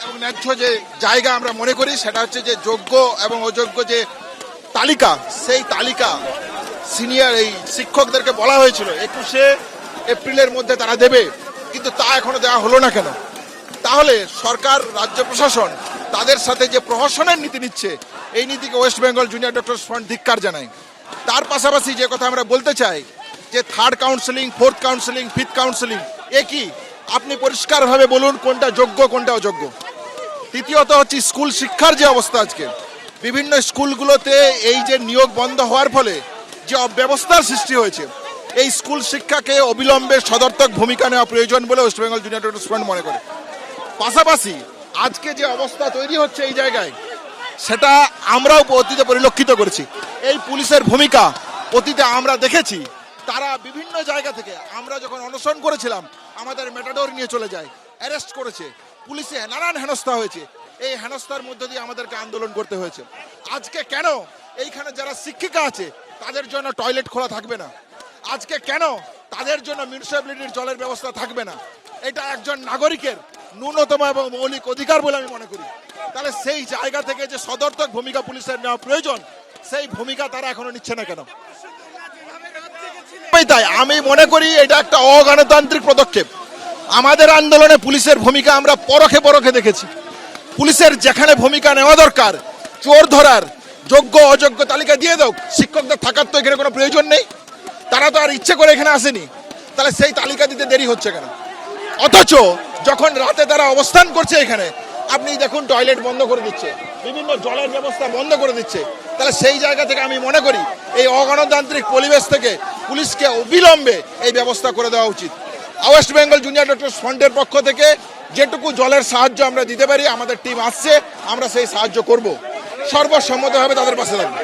এবং ন্যায্য যে জায়গা আমরা মনে করি সেটা হচ্ছে যে যোগ্য এবং অযোগ্য যে তালিকা, সেই তালিকা সিনিয়র এই শিক্ষকদেরকে বলা হয়েছিল 21শে এপ্রিলের মধ্যে তারা দেবে, কিন্তু তা এখনো দেওয়া হলো না কেন? তাহলে সরকার, রাজ্য প্রশাসন তাদের সাথে যে প্রহসনের নীতি নিচ্ছে, এই নীতিকে West Bengal junior doctors front ধিক্কার জানায়। তার পাশাপাশি যে কথা আমরা বলতে চাই যে third counselling, fourth counselling, fifth counselling একই, আপনি পরিষ্কারভাবে বলুন কোনটা যোগ্য কোনটা অযোগ্য। তৃতীয়ত হচ্ছে স্কুল শিক্ষার যে অবস্থা আজকে, বিভিন্ন স্কুলগুলোতে এই যে নিয়োগ বন্ধ হওয়ার ফলে যে অব্যবস্থার সৃষ্টি হয়েছে, এই স্কুল শিক্ষাকে অবিলম্বে সদর্থক ভূমিকা নেওয়া প্রয়োজন বলে West Bengal junior doctors front মনে করে। পাশাপাশি আজকে যে অবস্থা তৈরি হচ্ছে এই জায়গায়, সেটা আমরাও অতীতে পরিলক্ষিত করেছি। এই পুলিশের ভূমিকা অতীতে আমরা দেখেছি, তারা বিভিন্ন জায়গা থেকে, আমরা যখন অনশন করেছিলাম আমাদের মেটাডোর নিয়ে চলে যায়, অ্যারেস্ট করেছে, পুলিশে নানান হেনস্থা হয়েছে। এই হেনস্থার মধ্য দিয়ে আমাদেরকে আন্দোলন করতে হয়েছে। আজকে কেন এইখানে যারা শিক্ষিকা আছে তাদের জন্য টয়লেট খোলা থাকবে না? আজকে কেন তাদের জন্য মিউনিসিপ্যালিটির জলের ব্যবস্থা থাকবে না? এটা একজন নাগরিকের ন্যূনতম এবং মৌলিক অধিকার বলে আমি মনে করি। তাহলে সেই জায়গা থেকে যে সদর্থক ভূমিকা পুলিশের নেওয়া প্রয়োজন, সেই ভূমিকা তারা এখনো নিচ্ছে না কেন? তাই আমি মনে করি এটা একটা অগণতান্ত্রিক পদক্ষেপ। আমাদের আন্দোলনে পুলিশের ভূমিকা আমরা পরখে পরখে দেখেছি। পুলিশের যেখানে ভূমিকা নেওয়া দরকার, চোর ধরার যোগ্য অযোগ্য তালিকা দিয়ে দাও, শিক্ষকদের থাকার তো এখানে কোনো প্রয়োজন নেই, তারা তো আর ইচ্ছে করে এখানে আসেনি, তাহলে সেই তালিকা দিতে দেরি হচ্ছে কেন? অথচ যখন রাতে তারা অবস্থান করছে এখানে, আপনি দেখুন টয়লেট বন্ধ করে দিচ্ছে, বিভিন্ন জলের ব্যবস্থা বন্ধ করে দিচ্ছে। তাহলে সেই জায়গা থেকে আমি মনে করি এই অগণতান্ত্রিক পরিবেশ থেকে পুলিশকে অবিলম্বে এই ব্যবস্থা করে দেওয়া উচিত। ওয়েস্ট বেঙ্গল জুনিয়র ডক্টরস ফ্রন্টের পক্ষ থেকে যেটুকু জলের সাহায্য আমরা দিতে পারি, আমাদের টিম আসছে, আমরা সেই সাহায্য করব, সর্বসম্মতভাবে তাদের পাশে থাকবো।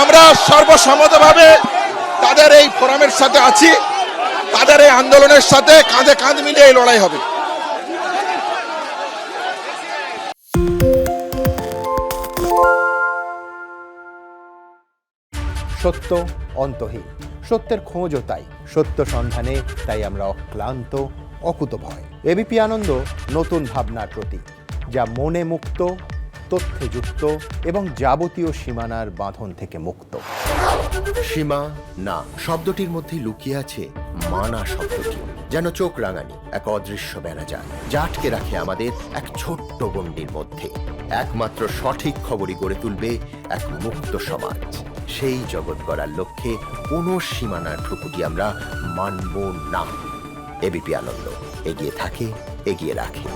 আমরা সর্বসম্মতভাবে তাদের এই ফোরামের সাথে আছি, তাদের এই আন্দোলনের সাথে কাঁধে কাঁধ মিলিয়ে এই লড়াই হবে। সত্য অন্তহীন, সত্যের খোঁজও তাই, সত্য সন্ধানে তাই আমরা অক্লান্ত, অকুতভয়। এবিপি আনন্দ নতুন ভাবনার প্রতীক, যা মনে মুক্ত, তথ্যে যুক্ত এবং যাবতীয় সীমানার বাঁধন থেকে মুক্ত। সীমা না শব্দটির মধ্যে লুকিয়ে আছে মানা শব্দটি, যেন চোখ রাঙানি এক অদৃশ্য বেড়াজাল, যা আটকে রাখে আমাদের এক ছোট্ট গণ্ডির মধ্যে। একমাত্র সঠিক খবরই গড়ে তুলবে এক মুক্ত সমাজ। সেই জগৎ গড়ার লক্ষ্যে কোনো সীমানার ঠুকুটি আমরা মানব না। এবিপি আনন্দ এগিয়ে থাকে, এগিয়ে রাখে।